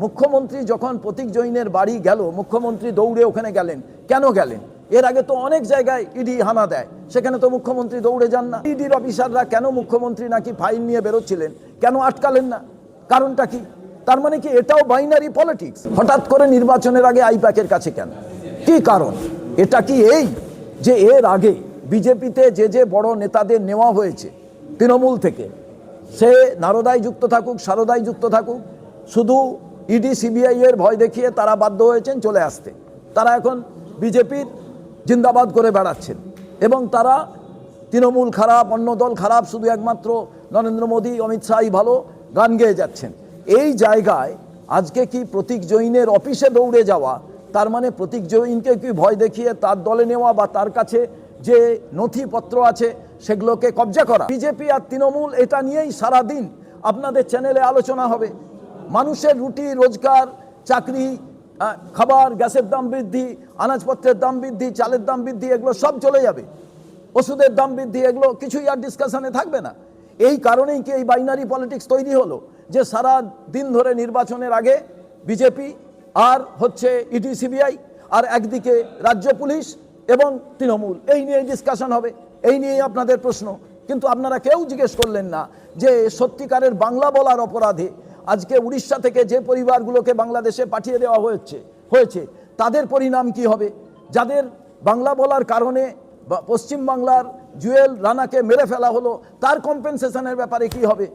মুখ্যমন্ত্রী যখন প্রতীক জৈনের বাড়ি গেল, মুখ্যমন্ত্রী দৌড়ে ওখানে গেলেন। কেন গেলেন? এর আগে তো অনেক জায়গায় ইডি হানা দেয়, সেখানে তো মুখ্যমন্ত্রী দৌড়ে যান না। ইডির অফিসাররা কেন মুখ্যমন্ত্রী নাকি ফাইল নিয়ে বেরোচ্ছিলেন, কেন আটকালেন না? কারণটা কি? তার মানে কি এটাও বাইনারি পলিটিক্স? হঠাৎ করে নির্বাচনের আগে আইপ্যাকের কাছে কেন? কি কারণ? এটা কি এই যে এর আগে বিজেপিতে যে বড় নেতাদের নেওয়া হয়েছে তৃণমূল থেকে, সে নারদায় যুক্ত থাকুক, সারদায় যুক্ত থাকুক, শুধু ইডি সিবিআই এর ভয় দেখিয়ে তারা বাধ্য হয়েছেন চলে আসতে। তারা এখন বিজেপির জিন্দাবাদ করে বেড়াচ্ছেন এবং তারা তৃণমূল খারাপ, অন্য দল খারাপ, শুধু একমাত্র নরেন্দ্র মোদী, অমিত শাহই ভালো গান গেয়ে যাচ্ছেন। এই জায়গায় আজকে কি প্রতীক জৈনের অফিসে দৌড়ে যাওয়া, তার মানে প্রতীক জৈনকে কি ভয় দেখিয়ে তার দলে নেওয়া বা তার কাছে যে নথিপত্র আছে সেগুলোকে কবজা করা? বিজেপি আর তৃণমূল এটা নিয়েই সারাদিন আপনাদের চ্যানেলে আলোচনা হবে। মানুষের রুটি রোজগার, চাকরি, খাবার, গ্যাসের দাম বৃদ্ধি, আনাজপত্রের দাম বৃদ্ধি, চালের দাম বৃদ্ধি, এগুলো সব চলে যাবে। ওষুধের দাম বৃদ্ধি, এগুলো কিছুই আর ডিসকাশনে থাকবে না। এই কারণেই কি এই বাইনারি পলিটিক্স তৈরি হলো যে সারা দিন ধরে নির্বাচনের আগে বিজেপি আর হচ্ছে ইডি সিবিআই, আর একদিকে রাজ্য পুলিশ এবং তৃণমূল, এই নিয়ে ডিসকাশন হবে, এই নিয়েই আপনাদের প্রশ্ন। কিন্তু আপনারা কেউ জিজ্ঞেস করলেন না যে সত্যিকারের বাংলা বলার অপরাধে আজকে উড়িষ্যা থেকে যে পরিবারগুলোকে বাংলাদেশে পাঠিয়ে দেওয়া হয়েছে তাদের পরিণাম কি হবে? যাদের বাংলা বলার কারণে পশ্চিমবাংলার জুয়েল রানাকে মেরে ফেলা হলো, তার কম্পেনসেশনের ব্যাপারে কি হবে?